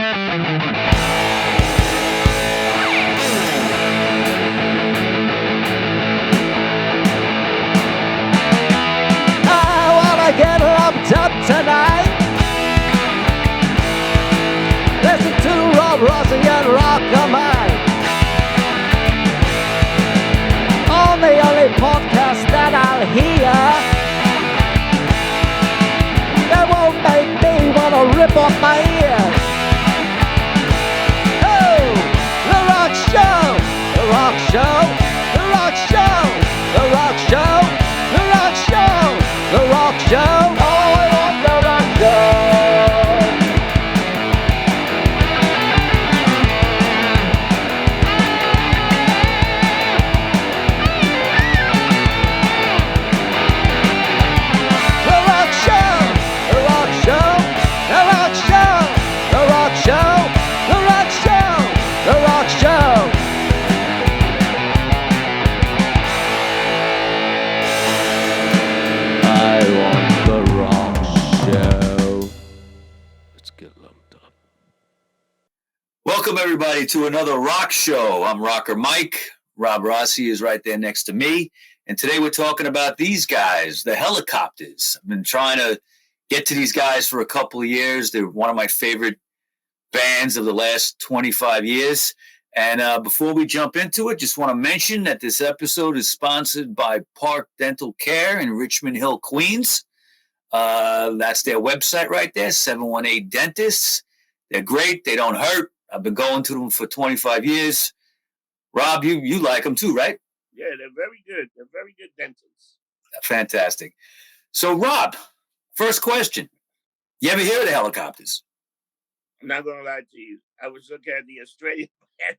Get lumped up tonight. Listen to Rob Rossi and RockerMike on the only podcast that I'll hear that won't make me wanna rip off my ears. Oh, the Rock Show, the Rock Show, the Rock Show, the Rock Show, the Rock Show. The Rock Show, oh, I want the Rock Show. The Rock Show, the Rock Show, the Rock Show, the Rock Show, the Rock Show, the Rock Show. I want the Rock Show. Let's get lumped up. Welcome, everybody, to another Rock Show. I'm RockerMike. Rob Rossi is right there next to me. And today we're talking about these guys, the Hellacopters. I've been trying to get to these guys for a couple of years. They're one of my favorite bands of the last 25 years. And before we jump into it, just want to mention that this episode is sponsored by Park Dental Care in Richmond Hill, Queens. That's their website right there, 718 Dentists. They're great. They don't hurt. I've been going to them for 25 years. Rob, you like them too, right? Yeah, they're very good. They're very good dentists. Fantastic. So, Rob, first question. You ever hear of the Hellacopters? I'm not going to lie to you. I was looking at the Australian band.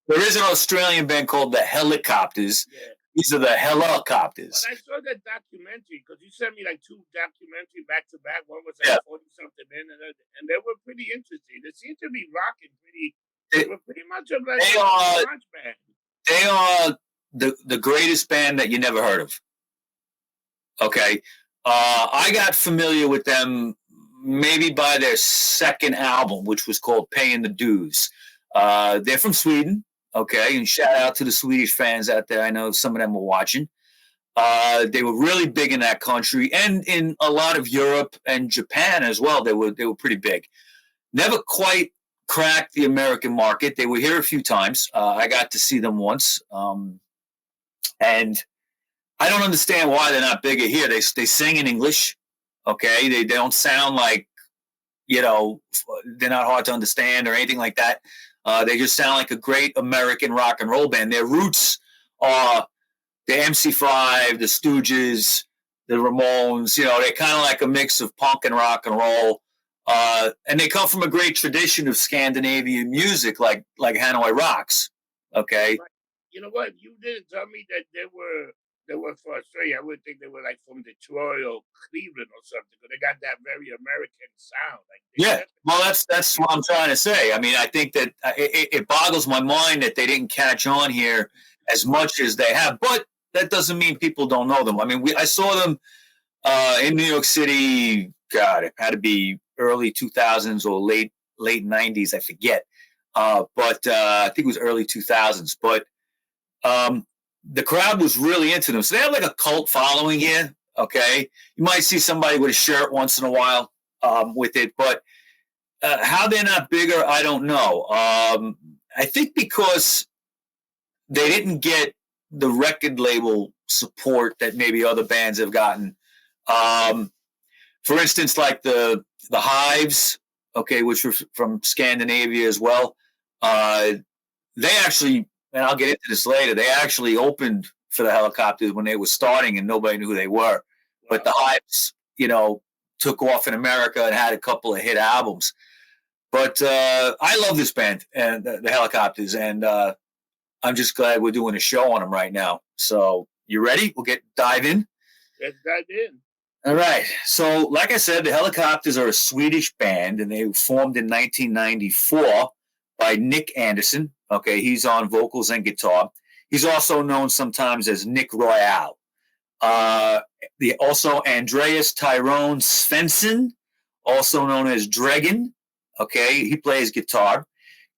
There is an Australian band called the Hellacopters. Yeah. These are the Hellacopters. But I saw that documentary because you sent me like two documentaries back to back. One was like 40-something in, and they were pretty interesting. They seem to be rocking pretty. They were pretty much a large band. They are the greatest band that you never heard of. Okay. I got familiar with them maybe by their second album, which was called Paying the Dues. They're from Sweden. Okay. And shout out to the Swedish fans out there. I know some of them were watching. They were really big in that country and in a lot of Europe and Japan as well. They were pretty big. Never quite cracked the American market. They were here a few times. I got to see them once. And I don't understand why they're not bigger here. They sing in English. Okay. They don't sound like, they're not hard to understand or anything like that. They just sound like a great American rock and roll band. Their roots are the MC5, the Stooges, the Ramones. They're kind of like a mix of punk and rock and roll. And they come from a great tradition of Scandinavian music, like Hanoi Rocks. Okay. You know what? You didn't tell me that they were from Australia. I would think they were like from Detroit or Cleveland or something, because they got that very American sound. Well, that's what I'm trying to say. I mean, I think that it boggles my mind that they didn't catch on here as much as they have, but that doesn't mean people don't know them. I mean, I saw them in New York City. God, it had to be early 2000s or late 90s. I forget. But I think it was early 2000s. But the crowd was really into them. So they have like a cult following here. Okay. You might see somebody with a shirt once in a while with it. But how they're not bigger, I don't know. I think because they didn't get the record label support that maybe other bands have gotten. For instance, like the Hives, okay, which were from Scandinavia as well. They actually, and I'll get into this later, they actually opened for the Hellacopters when they were starting and nobody knew who they were. But the Hives, took off in America and had a couple of hit albums. But I love this band, and the Hellacopters, and I'm just glad we're doing a show on them right now. So you ready? We'll dive in? Let's dive in. All right. So like I said, the Hellacopters are a Swedish band, and they were formed in 1994 by Nicke Andersson. Okay, he's on vocals and guitar. He's also known sometimes as Nick Royale. Also Andreas Tyrone Svensson, also known as Dregen Okay, he plays guitar.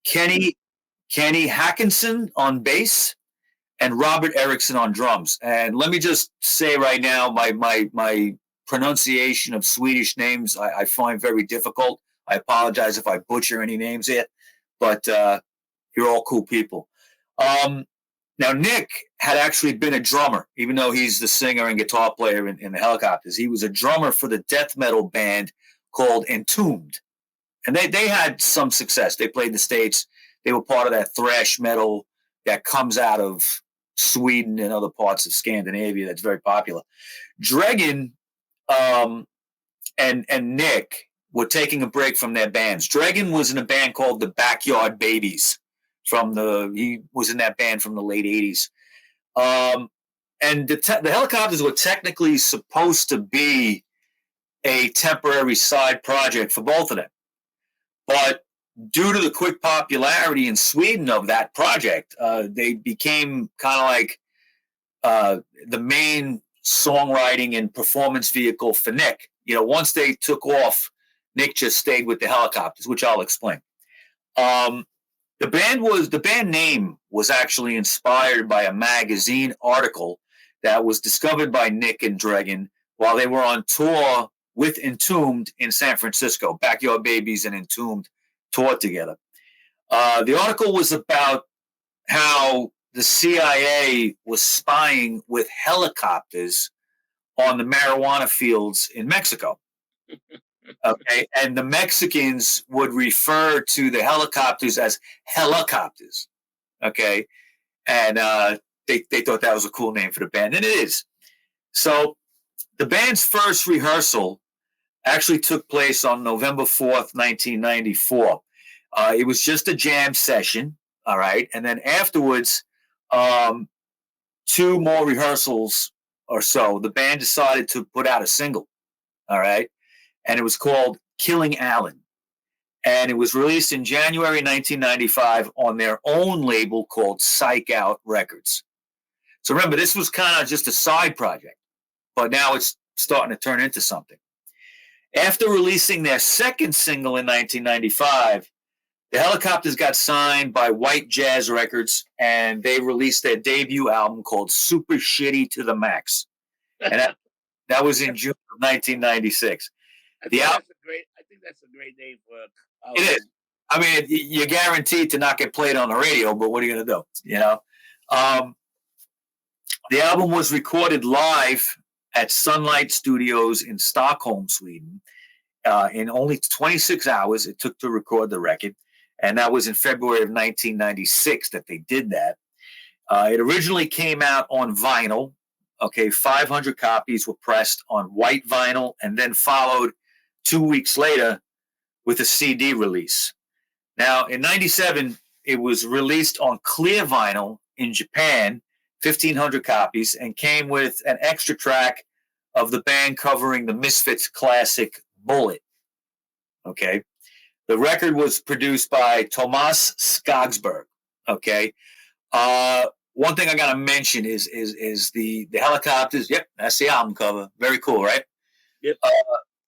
Kenny Håkansson on bass, and Robert Eriksson on drums. And let me just say right now, my pronunciation of Swedish names I find very difficult. I apologize if I butcher any names here, but you're all cool people. Now, Nick had actually been a drummer, even though he's the singer and guitar player in the Hellacopters. He was a drummer for the death metal band called Entombed. And they had some success. They played the States. They were part of that thrash metal that comes out of Sweden and other parts of Scandinavia that's very popular. Dregen and Nick were taking a break from their bands. Dregen was in a band called the Backyard Babies. He was in that band from the late 80s. And the Hellacopters were technically supposed to be a temporary side project for both of them. But due to the quick popularity in Sweden of that project, they became kind of like the main songwriting and performance vehicle for Nick. You know, once they took off, Nick just stayed with the Hellacopters, which I'll explain. The band name was actually inspired by a magazine article that was discovered by Nick and Dregen while they were on tour with Entombed in San Francisco. Backyard Babies and Entombed toured together. The article was about how the CIA was spying with helicopters on the marijuana fields in Mexico. Okay, and the Mexicans would refer to the helicopters as Hellacopters. Okay, and they thought that was a cool name for the band, and it is. So the band's first rehearsal actually took place on November 4th, 1994. It was just a jam session, all right, and then afterwards, 2 more rehearsals or so, the band decided to put out a single, all right, and it was called Killing Alan. And it was released in January 1995 on their own label called Psych Out Records. So remember, this was kind of just a side project, but now it's starting to turn into something. After releasing their second single in 1995, the Hellacopters got signed by White Jazz Records, and they released their debut album called Super Shitty to the Max. And that was in June of 1996. I think that's a great name for it is. I mean, you're guaranteed to not get played on the radio, but what are you going to do? You know, the album was recorded live at Sunlight Studios in Stockholm, Sweden. In only 26 hours it took to record the record, and that was in February of 1996 that they did that. It originally came out on vinyl. Okay, 500 copies were pressed on white vinyl, and then followed 2 weeks later with a CD release. Now, in 97, it was released on clear vinyl in Japan, 1,500 copies, and came with an extra track of the band covering the Misfits classic Bullet. Okay. The record was produced by Thomas Skagsberg. Okay. One thing I got to mention is the Hellacopters. Yep, that's the album cover. Very cool, right? Yep.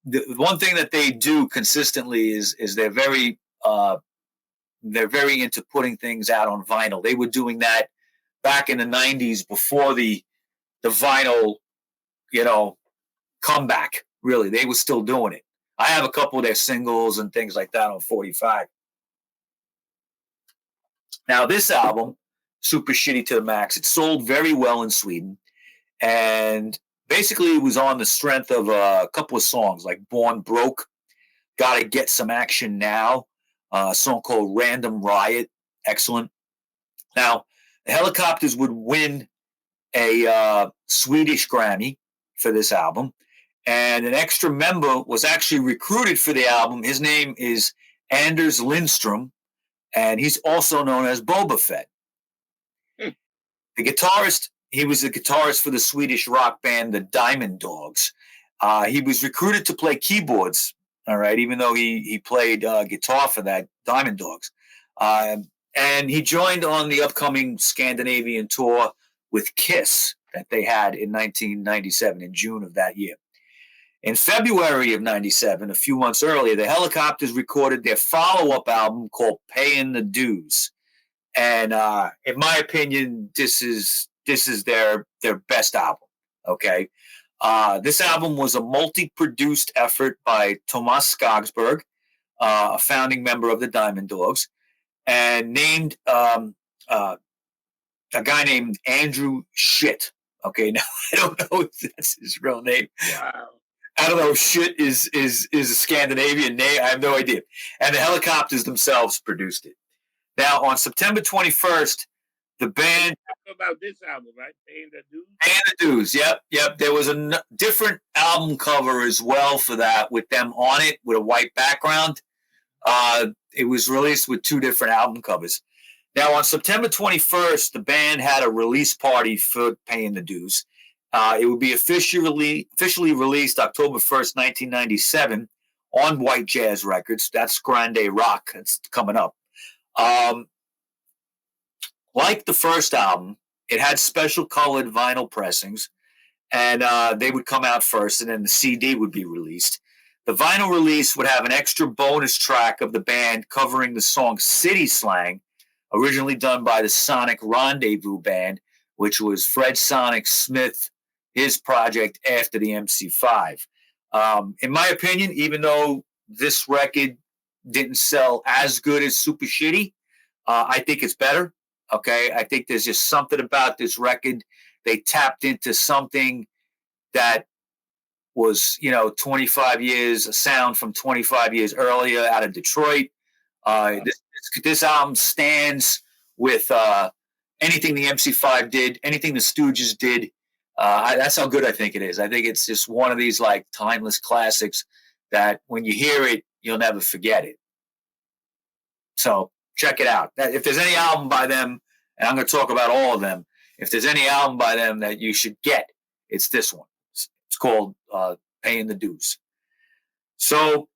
The one thing that they do consistently is they're very into putting things out on vinyl. They were doing that back in the 90s before the vinyl, comeback. Really, they were still doing it. I have a couple of their singles and things like that on 45. Now, this album, Super Shitty to the Max, it sold very well in Sweden, and basically it was on the strength of a couple of songs like Born Broke, Gotta Get Some Action Now, a song called Random Riot, excellent. Now, the Hellacopters would win a Swedish Grammy for this album, and an extra member was actually recruited for the album. His name is Anders Lindstrom, and he's also known as Boba Fett. The guitarist, he was the guitarist for the Swedish rock band, the Diamond Dogs. He was recruited to play keyboards, all right, even though he played guitar for that Diamond Dogs. And he joined on the upcoming Scandinavian tour with Kiss that they had in 1997, in June of that year. In February of 97, a few months earlier, the Hellacopters recorded their follow-up album called Paying the Dues. And in my opinion, this is their best album, okay? This album was a multi-produced effort by Thomas Skogsberg, a founding member of the Diamond Dogs, and named a guy named Andrew Shit. Okay, now I don't know if that's his real name. Wow. I don't know if Shit is a Scandinavian name. I have no idea. And the Hellacopters themselves produced it. Now, on September 21st, the band... About this album, right? Paying the Dues? Paying the Dues, yep. There was a different album cover as well for that with them on it with a white background. It was released with 2 different album covers. Now, on September 21st, the band had a release party for Paying the Dues. It would be officially released October 1st, 1997 on White Jazz Records. That's Grande Rock. That's coming up. Like the first album, it had special colored vinyl pressings, and they would come out first, and then the CD would be released. The vinyl release would have an extra bonus track of the band covering the song City Slang, originally done by the Sonic Rendezvous Band, which was Fred Sonic Smith, his project after the MC5. In my opinion, even though this record didn't sell as good as Super Shitty, I think it's better. Okay, I think there's just something about this record. They tapped into something that was, 25 years, a sound from 25 years earlier out of Detroit. This album stands with anything the MC5 did, anything the Stooges did. That's how good I think it is. I think it's just one of these like timeless classics that when you hear it, you'll never forget it. So check it out. If there's any album by them, and I'm going to talk about all of them, if there's any album by them that you should get, it's this one. It's called Paying the Dues. So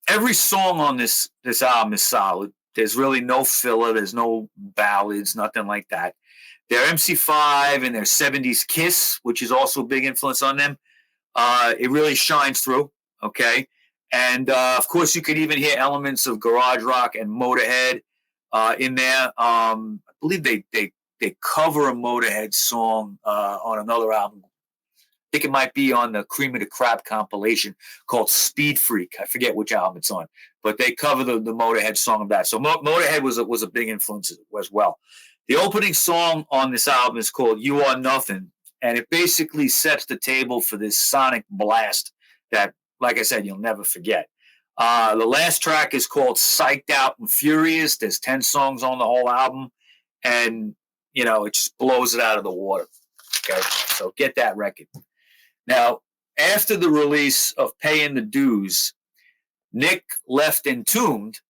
every song on this album is solid. There's really no filler. There's no ballads, nothing like that. Their MC5 and their 70s Kiss, which is also a big influence on them, it really shines through, okay? And, of course, you could even hear elements of garage rock and Motorhead in there. I believe they cover a Motorhead song on another album. I think it might be on the Cream of the Crop compilation called Speed Freak. I forget which album it's on, but they cover the Motorhead song of that. So Motorhead was a big influence as well. The opening song on this album is called You Are Nothing, and it basically sets the table for this sonic blast that, like I said, you'll never forget. The last track is called Psyched Out and Furious. There's 10 songs on the whole album, and, it just blows it out of the water. Okay, so get that record. Now, after the release of Paying the Dues, Nick left Entombed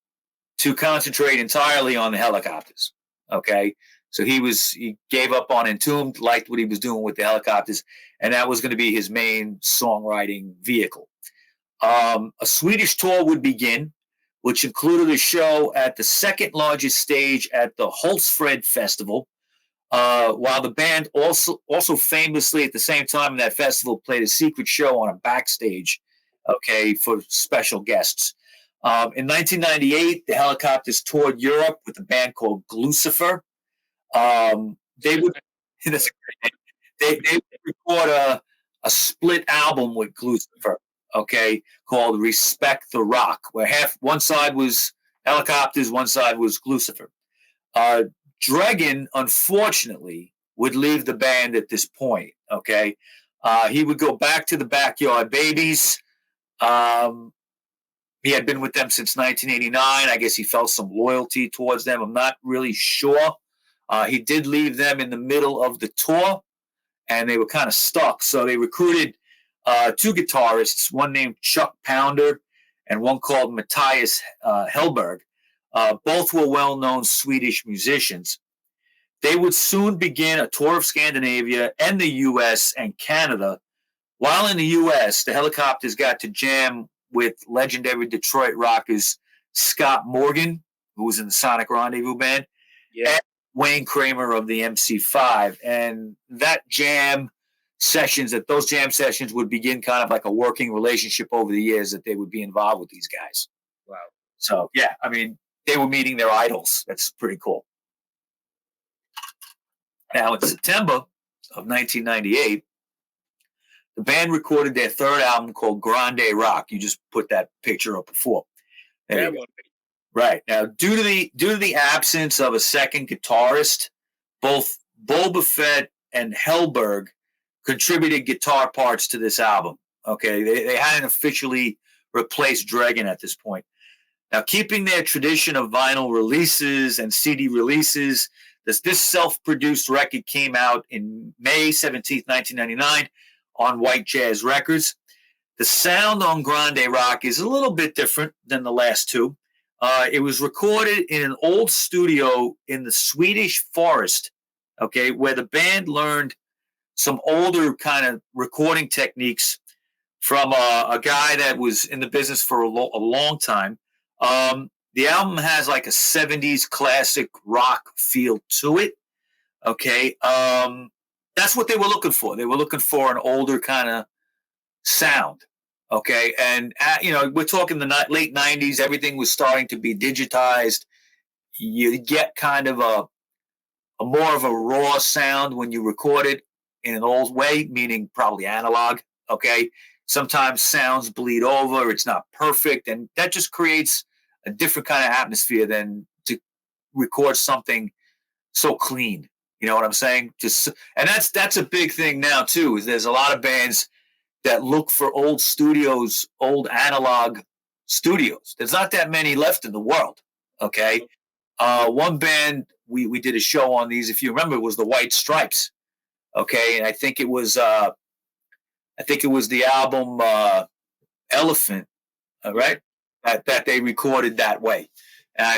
to concentrate entirely on the Hellacopters. Okay, so he gave up on Entombed, liked what he was doing with the Hellacopters, and that was going to be his main songwriting vehicle. A Swedish tour would begin, which included a show at the second largest stage at the Hultsfred Festival, while the band also famously at the same time in that festival played a secret show on a backstage, okay, for special guests. In 1998, the Hellacopters toured Europe with a band called Glucifer. They would record a split album with Glucifer, okay, called Respect the Rock, where one side was Hellacopters, one side was Glucifer. Dregen, unfortunately, would leave the band at this point, okay? He would go back to the Backyard Babies. He had been with them since 1989. I guess he felt some loyalty towards them. I'm not really sure. He did leave them in the middle of the tour, and they were kind of stuck. So they recruited 2 guitarists, one named Chuck Pounder and one called Matthias Hellberg. Both were well-known Swedish musicians. They would soon begin a tour of Scandinavia and the U.S. and Canada. While in the U.S., the Hellacopters got to jam with legendary Detroit rockers Scott Morgan, who was in the Sonic Rendezvous Band, and Wayne Kramer of the MC5. And that jam sessions, that those jam sessions would begin kind of like a working relationship over the years, that they would be involved with these guys. Wow. So, yeah, I mean, they were meeting their idols. That's pretty cool. Now, in September of 1998, the band recorded their third album called Grande Rock. You just put that picture up before. There you go. Right. Now, due to the absence of a second guitarist, both Boba Fett and Hellberg contributed guitar parts to this album. Okay, they hadn't officially replaced Dregen at this point. Now, keeping their tradition of vinyl releases and CD releases, this self-produced record came out in May 17th, 1999 on White Jazz Records. The sound on Grande Rock is a little bit different than the last two. It was recorded in an old studio in the Swedish forest, okay, where the band learned some older kind of recording techniques from a guy that was in the business for a long time. The album has like a 70s classic rock feel to it, okay? That's what they were looking for. They were looking for an older kind of sound. Okay, and we're talking the late 90s. Everything was starting to be digitized. You get kind of a more of a raw sound when you record it in an old way, meaning probably analog. Okay, sometimes sounds bleed over. It's not perfect, and that just creates a different kind of atmosphere than to record something so clean. You know what I'm saying? And that's a big thing now too. Is there's a lot of bands that look for old studios, old analog studios. There's not that many left in the world, okay? One band, we did a show on these, if you remember, was the White Stripes, okay? And I think it was the album Elephant, right? That they recorded that way.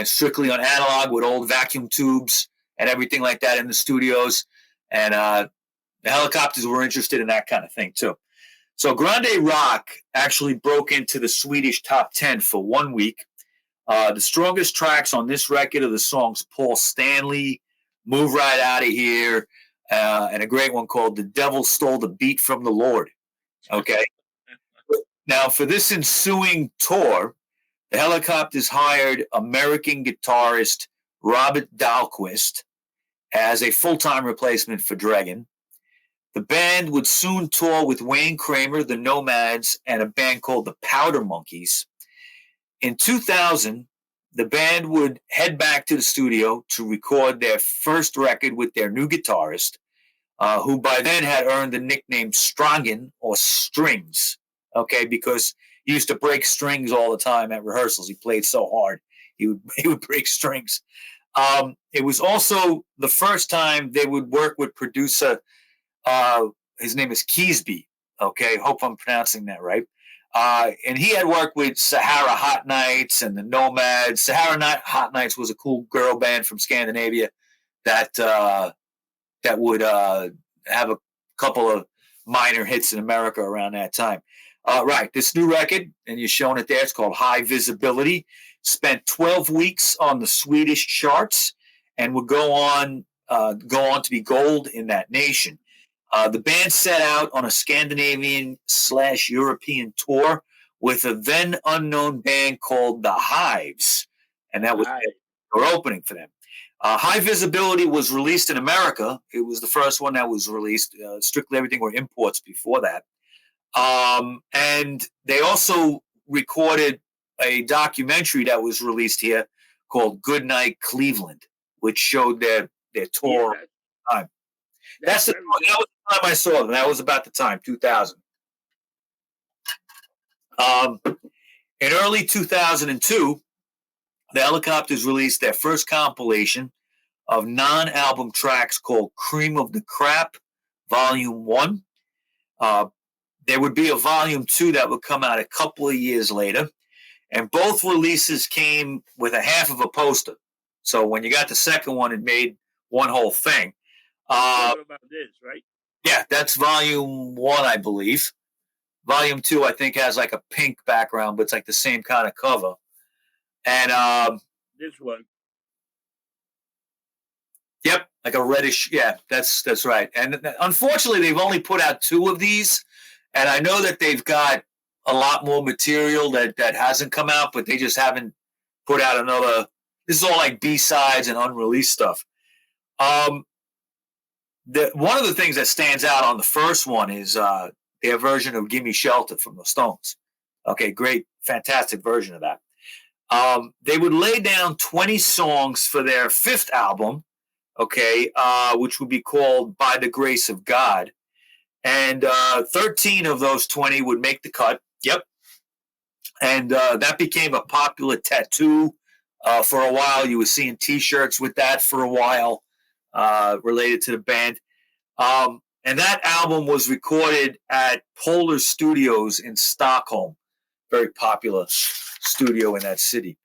Strictly on analog with old vacuum tubes and everything like that in the studios. And the Hellacopters were interested in that kind of thing too. So Grande Rock actually broke into the Swedish top 10 for 1 week. The strongest tracks on this record are the songs Paul Stanley, Move Right Out of Here, and a great one called The Devil Stole the Beat from the Lord. Okay. Now, for this ensuing tour, the Hellacopters hired American guitarist Robert Dahlquist as a full-time replacement for Dregen. The band would soon tour with Wayne Kramer, the Nomads, and a band called the Powder Monkeys. In 2000, the band would head back to the studio to record their first record with their new guitarist, who by then had earned the nickname Strongen, or Strings, okay, because he used to break strings all the time at rehearsals. He played so hard, he would break strings. It was also the first time they would work with producer. His name is Keesby. Okay, hope I'm pronouncing that right. And he had worked with Sahara Hot Nights and the Nomads. Sahara Hot Nights was a cool girl band from Scandinavia that would have a couple of minor hits in America around that time. Right, this new record, and you're showing it there, it's called High Visibility, spent 12 weeks on the Swedish charts and would go on to be gold in that nation. The band set out on a Scandinavian/European tour with a then unknown band called the Hives, and that was their opening for them. High Visibility was released in America. It was the first one that was released. Strictly everything were imports before that. And they also recorded a documentary that was released here called Goodnight Cleveland, which showed their tour. That was the time I saw them. That was about the time, 2000. In early 2002, the Hellacopters released their first compilation of non-album tracks called Cream of the Crap, Volume 1. There would be a Volume 2 that would come out a couple of years later, and both releases came with a half of a poster. So when you got the second one, it made one whole thing. What about this, right? Yeah, that's Volume 1, I believe. Volume 2, I think, has like a pink background, but it's like the same kind of cover. And this one. Yep, like a reddish. Yeah, that's right. And unfortunately, they've only put out 2 of these, and I know that they've got a lot more material that hasn't come out, but they just haven't put out another. This is all like B-sides and unreleased stuff. One of the things that stands out on the first one is their version of "Gimme Shelter" from the Stones. Okay, great, fantastic version of that. They would lay down 20 songs for their 5th album, okay, which would be called "By the Grace of God," and 13 of those 20 would make the cut. Yep, and that became a popular tattoo for a while. You were seeing T-shirts with that for a while, related to the band. And that album was recorded at Polar Studios in Stockholm, very popular studio in that city.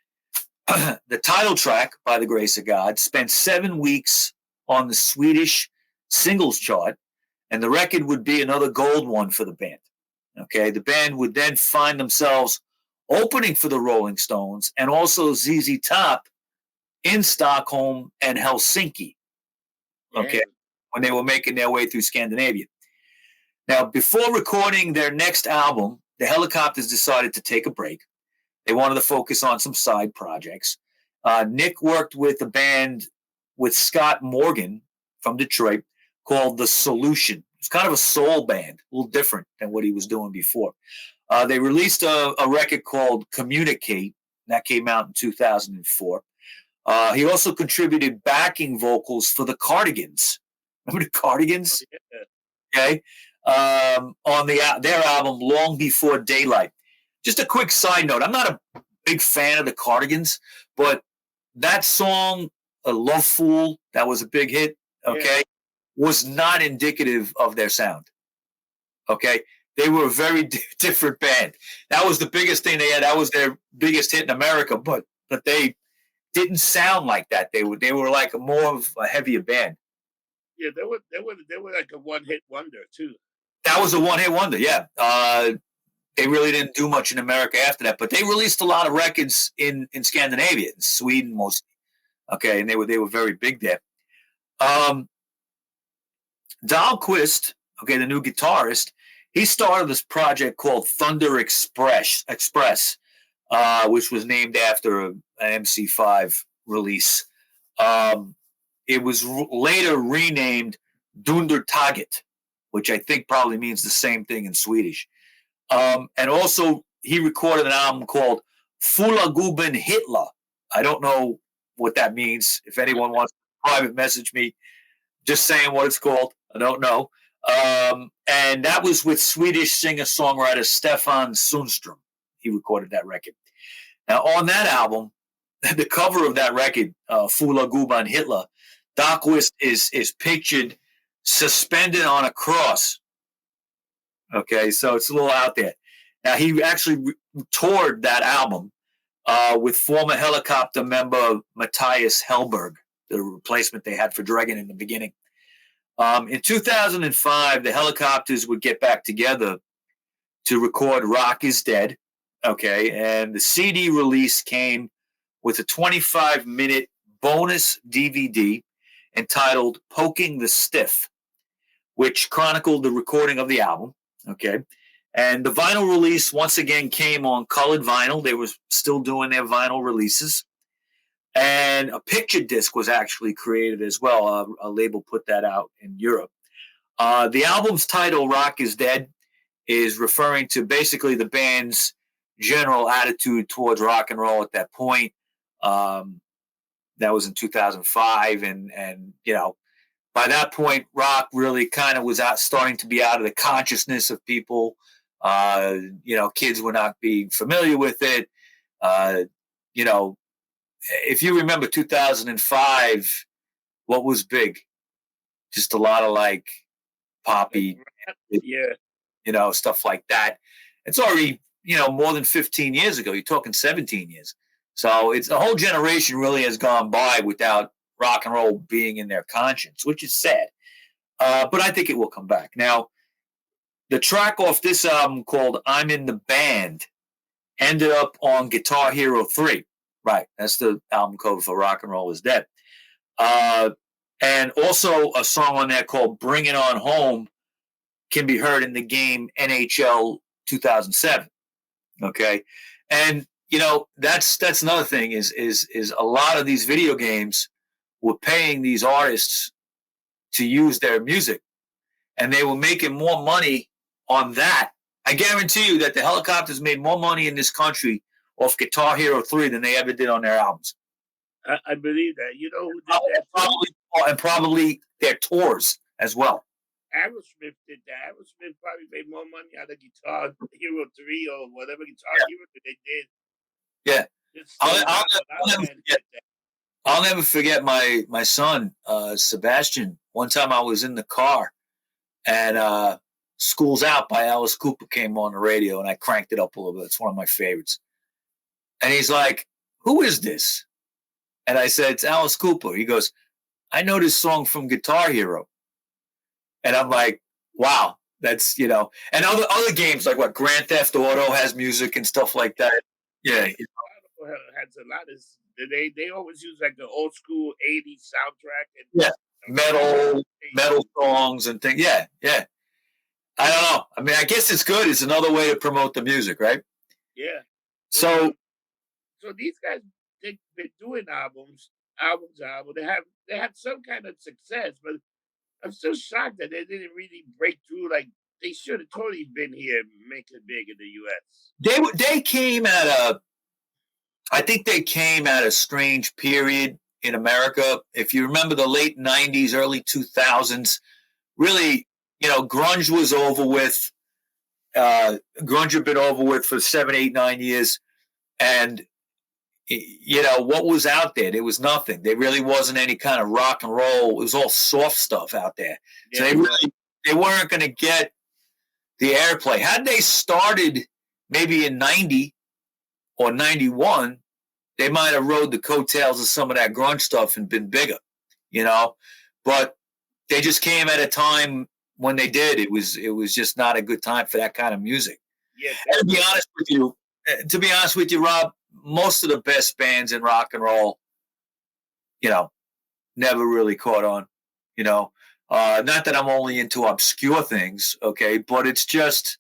The title track, "By the Grace of God," spent 7 weeks on the Swedish singles chart, and the record would be another gold one for the band. Okay, the band would then find themselves opening for the Rolling Stones and also ZZ Top in Stockholm and Helsinki. Okay, when they were making their way through Scandinavia. Now, before recording their next album, the Hellacopters decided to take a break. They wanted to focus on some side projects. Nick worked with a band with Scott Morgan from Detroit called The Solution. It's kind of a soul band, a little different than what he was doing before. They released a record called Communicate. That came out in 2004. He also contributed backing vocals for the Cardigans. Remember the Cardigans? Oh, yeah. Okay. On their album Long Before Daylight. Just a quick side note. I'm not a big fan of the Cardigans, but that song, "A Love Fool," that was a big hit, okay, was not indicative of their sound. Okay. They were a very different band. That was the biggest thing they had. That was their biggest hit in America, but they didn't sound like that. They were like more of a heavier band. Yeah, they were like a one-hit wonder too. That was a one-hit wonder. Yeah, they really didn't do much in America after that, but they released a lot of records in Scandinavia, in Sweden mostly. Okay, and they were very big there. Dahlquist, okay, the new guitarist, he started this project called Thunder Express, which was named after an MC5 release. It was later renamed Dundertaget, which I think probably means the same thing in Swedish. And also, he recorded an album called Fulla Gubben Hitler. I don't know what that means. If anyone wants to private message me, just saying what it's called. I don't know. And that was with Swedish singer-songwriter Stefan Sundström. He recorded that record. Now, on that album, the cover of that record, Fulla Gubben Hitler, Dahlquist is pictured suspended on a cross. Okay, so it's a little out there. Now, he actually toured that album with former Helicopter member Matthias Hellberg, the replacement they had for Dregen in the beginning. In 2005, the Helicopters would get back together to record Rock is Dead. Okay, and the CD release came with a 25-minute bonus DVD entitled Poking the Stiff, which chronicled the recording of the album. Okay, and the vinyl release once again came on colored vinyl. They were still doing their vinyl releases. And a picture disc was actually created as well. A label put that out in Europe. The album's title, Rock is Dead, is referring to basically the band's general attitude towards rock and roll at that point. That was in 2005. And you know, by that point, rock really kind of was starting to be out of the consciousness of people. You know, kids were not being familiar with it. You know, if you remember 2005, what was big? Just a lot of like poppy, yeah, you know, stuff like that. It's already, you know, more than 15 years ago. You're talking 17 years. So it's a whole generation really has gone by without rock and roll being in their conscience, which is sad. But I think it will come back. Now, the track off this album called I'm in the Band ended up on Guitar Hero 3. Right, that's the album cover for Rock and Roll is Dead. And also a song on there called Bring It On Home can be heard in the game NHL 2007. Okay. And, that's another thing is a lot of these video games were paying these artists to use their music, and they were making more money on that. I guarantee you that the Hellacopters made more money in this country off Guitar Hero 3 than they ever did on their albums. I believe that. You know who did that? Probably their tours as well. Aerosmith did that. Aerosmith probably made more money out of Guitar Hero 3 or whatever Guitar Hero that they did. Yeah. I'll never forget my son, Sebastian. One time I was in the car and School's Out by Alice Cooper came on the radio, and I cranked it up a little bit. It's one of my favorites. And he's like, "Who is this?" And I said, "It's Alice Cooper." He goes, "I know this song from Guitar Hero." And I'm like, wow, that's, and other games like what Grand Theft Auto has music and stuff like that. Yeah. Has a lot of, they always use like the old school 80s soundtrack. And, metal songs and things. Yeah. Yeah. I don't know. I mean, I guess it's good. It's another way to promote the music, right? Yeah. So these guys, they've been doing albums. They have some kind of success, but I'm still shocked that they didn't really break through. Like, they should have totally been here making it big in the U.S. They came I think they came at a strange period in America. If you remember the late 90s, early 2000s, really, grunge was over with. Grunge had been over with for 7, 8, 9 years. And, what was out there? There was nothing. There really wasn't any kind of rock and roll. It was all soft stuff out there. Yeah. So they weren't going to get the airplay. Had they started maybe in 90 or 91, they might have rode the coattails of some of that grunge stuff and been bigger, But they just came at a time when they did. It was just not a good time for that kind of music. Yeah. And to be honest with you, Rob, most of the best bands in rock and roll, never really caught on, not that I'm only into obscure things, okay, but it's just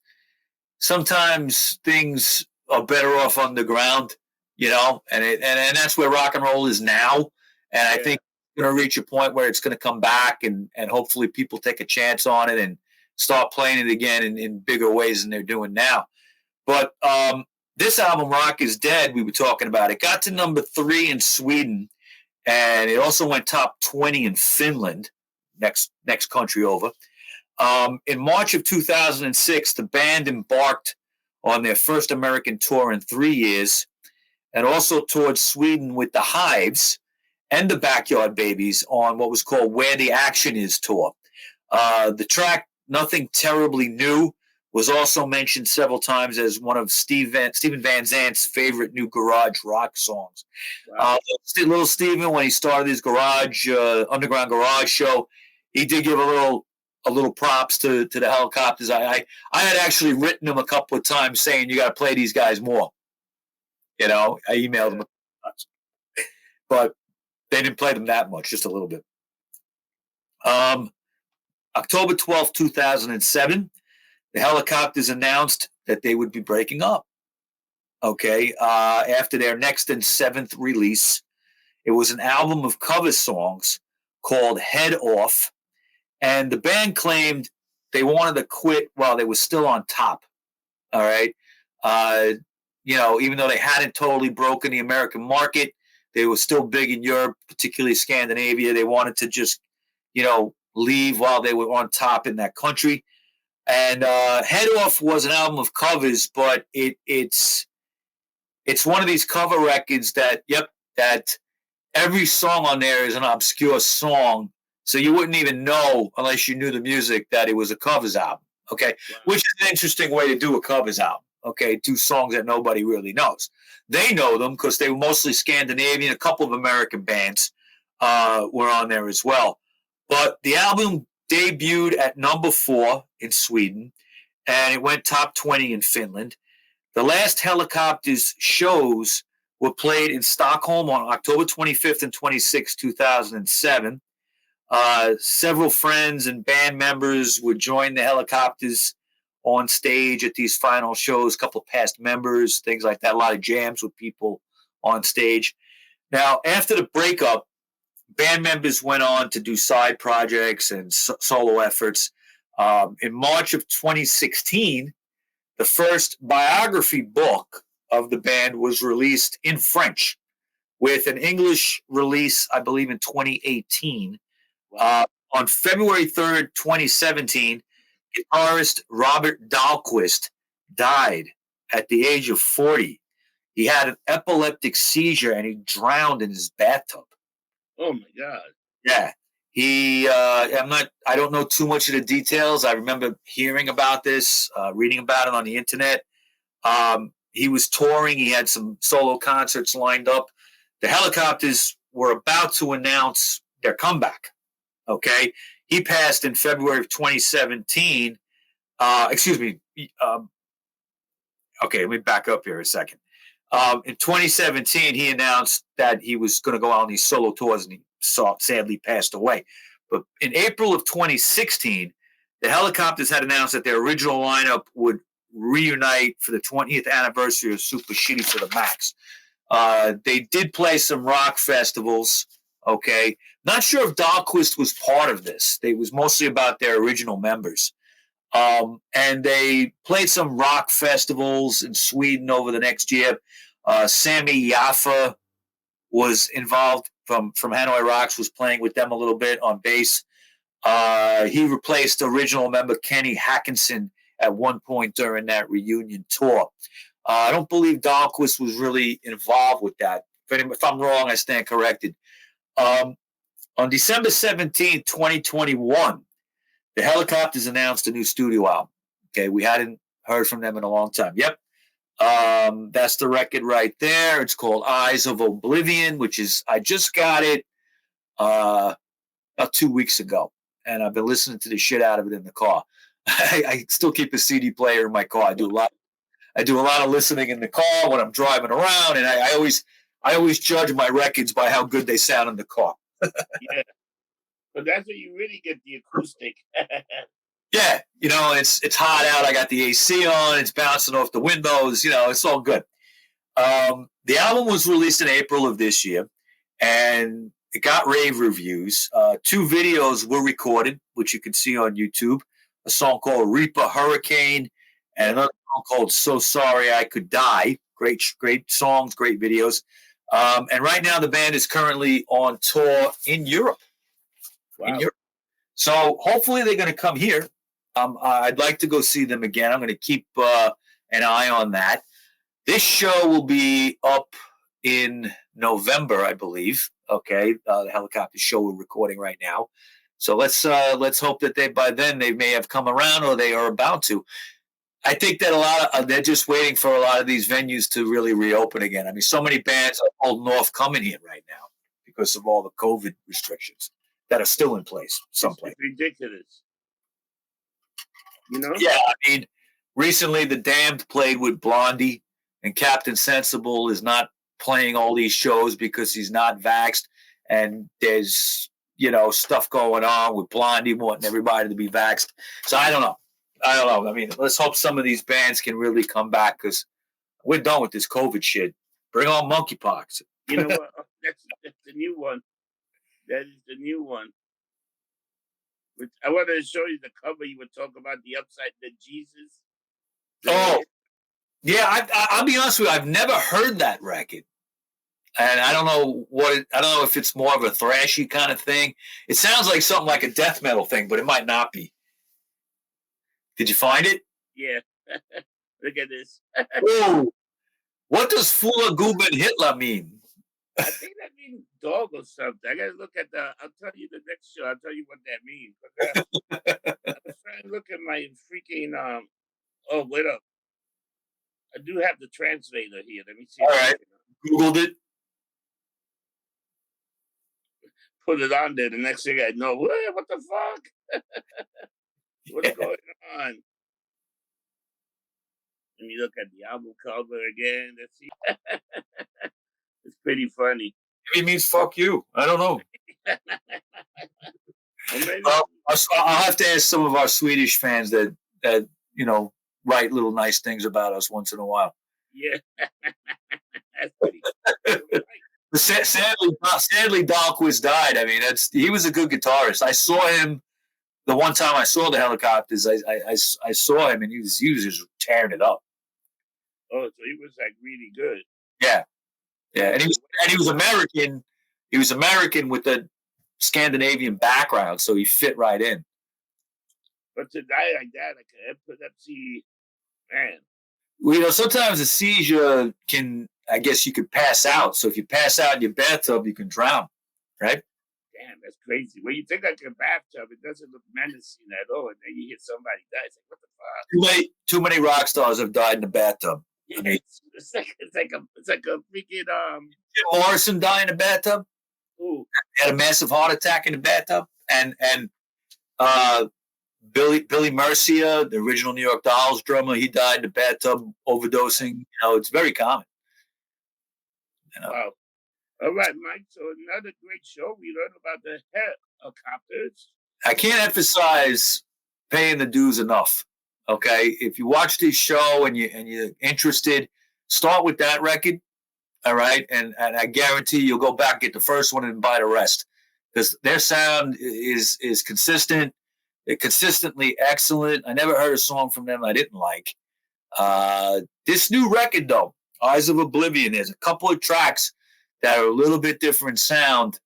sometimes things are better off underground, and that's where rock and roll is now. And I think it's going to reach a point where it's going to come back and hopefully people take a chance on it and start playing it again in bigger ways than they're doing now. But this album, Rock is Dead, we were talking about, it got to number 3 in Sweden, and it also went top 20 in Finland, next country over. In March of 2006, the band embarked on their first American tour in 3 years, and also toured Sweden with the Hives and the Backyard Babies on what was called Where the Action Is tour. The track, Nothing Terribly New, was also mentioned several times as one of Steven Van Zandt's favorite new garage rock songs. Wow. Little Steven, when he started his garage underground garage show, he did give a little props to the Hellacopters. I had actually written him a couple of times saying you got to play these guys more. I emailed them, but they didn't play them that much, just a little bit. October 12th, 2007. The Hellacopters announced that they would be breaking up. Okay, after their next and 7th release, it was an album of cover songs called Head Off, and the band claimed they wanted to quit while they were still on top. All right, even though they hadn't totally broken the American market, they were still big in Europe, particularly Scandinavia. They wanted to just, leave while they were on top in that country. And Head Off was an album of covers, but it's one of these cover records that every song on there is an obscure song, so you wouldn't even know unless you knew the music that it was a covers album. Okay, wow. Which is an interesting way to do a covers album. Okay, 2 songs that nobody really knows. They know them because they were mostly Scandinavian. A couple of American bands were on there as well, but the album debuted at number 4 in Sweden, and it went top 20 in Finland. The last Hellacopters shows were played in Stockholm on October 25th and 26th, 2007. Several friends and band members would join the Hellacopters on stage at these final shows, a couple of past members, things like that, a lot of jams with people on stage. Now, after the breakup, band members went on to do side projects and solo efforts. In March of 2016, the first biography book of the band was released in French, with an English release, I believe, in 2018. On February 3rd, 2017, guitarist Robert Dahlquist died at the age of 40. He had an epileptic seizure and he drowned in his bathtub. Oh my God. Yeah. I don't know too much of the details. I remember hearing about this, reading about it on the internet. He was touring. He had some solo concerts lined up. The Hellacopters were about to announce their comeback. Okay. He passed in February of 2017. Okay, let me back up here a second. In 2017, he announced that he was going to go out on these solo tours, and he sadly passed away. But in April of 2016, the Hellacopters had announced that their original lineup would reunite for the 20th anniversary of Super Shitty to the Max. They did play some rock festivals. Okay, not sure if Dahlquist was part of this. It was mostly about their original members. And they played some rock festivals in Sweden over the next year. Sammy Jaffa was involved from Hanoi Rocks, was playing with them a little bit on bass. He replaced original member Kenny Håkansson at one point during that reunion tour. I don't believe Dahlquist was really involved with that. If I'm wrong, I stand corrected. On December 17, 2021, the Hellacopters announced a new studio album. Okay, we hadn't heard from them in a long time. Yep. That's the record right there. It's called Eyes of Oblivion, I just got it about 2 weeks ago, and I've been listening to the shit out of it in the car. I still keep a CD player in my car. I do a lot of listening in the car when I'm driving around, and I always judge my records by how good they sound in the car. Yeah. But that's where you really get the acoustic. Yeah, it's hot out. I got the AC on. It's bouncing off the windows. It's all good. The album was released in April of this year, and it got rave reviews. 2 videos were recorded, which you can see on YouTube. A song called Reaper Hurricane and another song called So Sorry I Could Die. Great songs, great videos. And right now the band is currently on tour in Europe. Wow. So hopefully they're going to come here. I'd like to go see them again. I'm going to keep an eye on that. This show will be up in November, I believe. Okay, the Helicopter show we're recording right now. So let's hope that by then they may have come around, or they are about to. I think that they're just waiting for a lot of these venues to really reopen again. I mean, so many bands are holding off coming here right now because of all the COVID restrictions that are still in place. Someplace. It's ridiculous. Yeah, I mean, recently the Damned played with Blondie, and Captain Sensible is not playing all these shows because he's not vaxxed, and there's stuff going on with Blondie wanting everybody to be vaxxed. So I don't know. I mean, let's hope some of these bands can really come back, because we're done with this COVID shit. Bring on monkeypox. You know what? That's the new one. That is the new one. I wanted to show you the cover. You would talk about the Jesus. Oh, yeah. I'll be honest with you. I've never heard that record, and I don't know I don't know if it's more of a thrashy kind of thing. It sounds like something like a death metal thing, but it might not be. Did you find it? Yeah. Look at this. Whoa. What does Fula Guben Hitler mean? I think that means dog or something. I gotta look at I'll tell you the next show. I'll tell you what that means. I was trying to look at my freaking oh, wait up. I do have the translator here. Let me see. All right. Googled it. Put it on there. The next thing I know, what the fuck? What's going on? Let me look at the album cover again. Let's see. It's pretty funny. It means fuck you. I don't know. Well, I'll have to ask some of our Swedish fans that write little nice things about us once in a while. Yeah. That's pretty right. Sadly, Dahlquist died. I mean, he was a good guitarist. I saw him the one time I saw the Hellacopters. I saw him, and he was just tearing it up. Oh, so he was like really good. Yeah, and he was American. He was American with a Scandinavian background, so he fit right in. But to die like that, like an epilepsy, man. Well, sometimes a seizure I guess you could pass out. So if you pass out in your bathtub, you can drown, right? Damn, that's crazy. When you think like a bathtub, it doesn't look menacing at all, and then you hit somebody die. It's like, what the fuck? Too many rock stars have died in the bathtub. I mean, it's like a freaking Jim Morrison died in the bathtub. Ooh. He had a massive heart attack in the bathtub, and Billy Murcia, the original New York Dolls drummer, he died in the bathtub overdosing. It's very common. Wow. All right, Mike. So another great show. We learned about the Hellacopters. I can't emphasize paying the dues enough. Okay, if you watch this show and you're interested, start with that record. All right, and I guarantee you'll go back, get the first one, and buy the rest, because their sound is consistent. They're consistently excellent. I never heard a song from them I didn't like. This new record, though, Eyes of Oblivion, there's a couple of tracks that are a little bit different sound.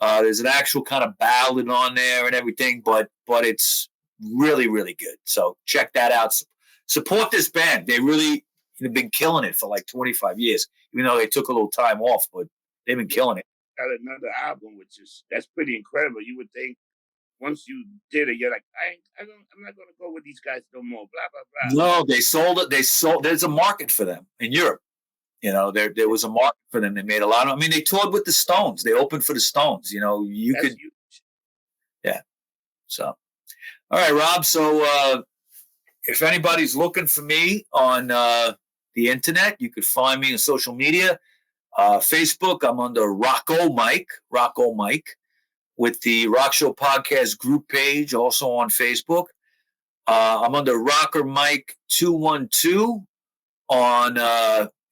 There's an actual kind of ballad on there and everything, but it's really, really good. So check that out. Support this band. They really have been killing it for like 25 years, even though they took a little time off, but they've been killing it. Got another album, that's pretty incredible. You would think once you did it, you're like, I'm not going to go with these guys no more. Blah blah blah. No, they sold it. There's a market for them in Europe. There was a market for them. They made a lot of. I mean, they toured with the Stones. They opened for the Stones. That's could. Huge. Yeah. So, all right, Rob. So, if anybody's looking for me on the internet, you could find me on social media. Facebook, I'm under RockerMike, with the Rock Show Podcast group page, also on Facebook. I'm under RockerMike 212 on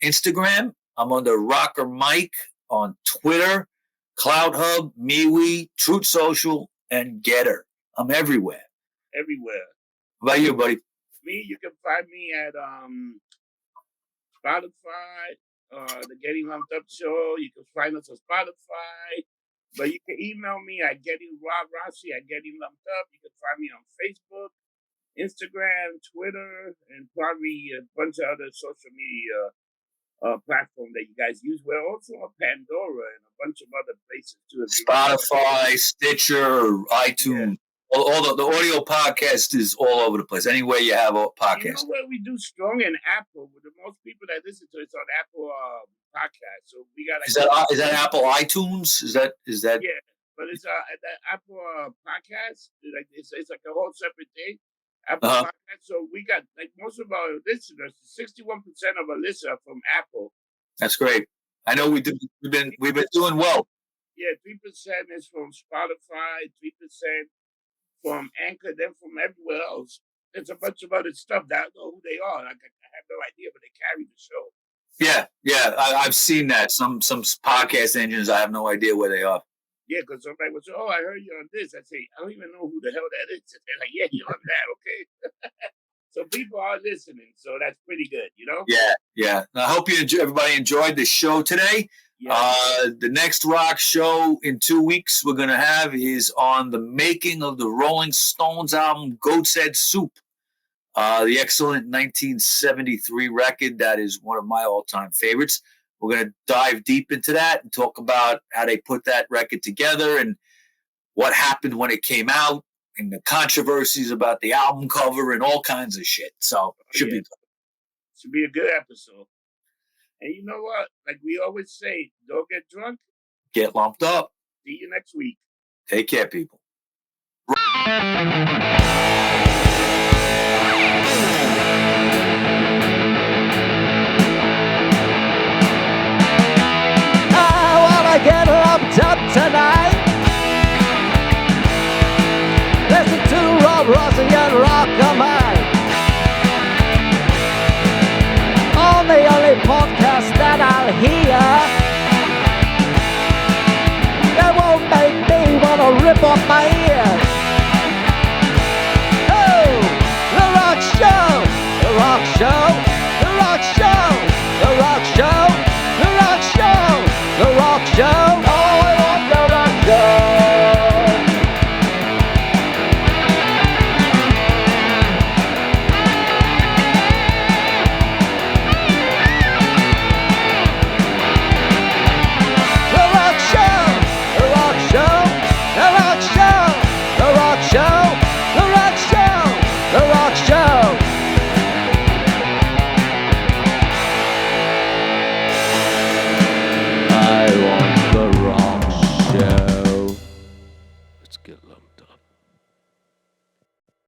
Instagram. I'm under RockerMike on Twitter, CloudHub, MeWe, Truth Social, and Getter. I'm everywhere. Everywhere. How about you, buddy? Me, you can find me at Spotify, the Getting Lumped Up Show. You can find us on Spotify. But you can email me at Getting Lumped Up. You can find me on Facebook, Instagram, Twitter, and probably a bunch of other social media platforms that you guys use. We're also on Pandora and a bunch of other places too. Spotify, Stitcher, iTunes. Yeah. All the audio podcast is all over the place. Anywhere you have a podcast. You know where we do strong in Apple? With the most people that listen to it's on Apple podcast. So we got. Is that Apple iTunes? Is that? Yeah, but it's that Apple podcast. It's like a whole separate thing. Apple podcast. So we got like most of our listeners. 61% of our listeners are from Apple. That's great. I know we've been doing well. Yeah, 3% is from Spotify. 3%. From Anchor, then from everywhere else. There's a bunch of other stuff that I don't know who they are. I have no idea, but they carry the show. Yeah. I've seen that. Some podcast engines, I have no idea where they are. Yeah, because somebody would say, "Oh, I heard you on this." I say, "I don't even know who the hell that is." And they're like, "Yeah, you're on that, okay?" So people are listening, so that's pretty good, Yeah. I hope everybody enjoyed the show today. Yeah. The next rock show in 2 weeks we're going to have is on the making of the Rolling Stones album Goat's Head Soup, the excellent 1973 record that is one of my all-time favorites. We're going to dive deep into that and talk about how they put that record together and what happened when it came out and the controversies about the album cover and all kinds of shit. So should be a good episode. And you know what? Like we always say, don't get drunk. Get lumped up. See you next week. Take care, people. I wanna get lumped up tonight. Russian RockerMike. On the only podcast that I'll hear that won't make me wanna rip off my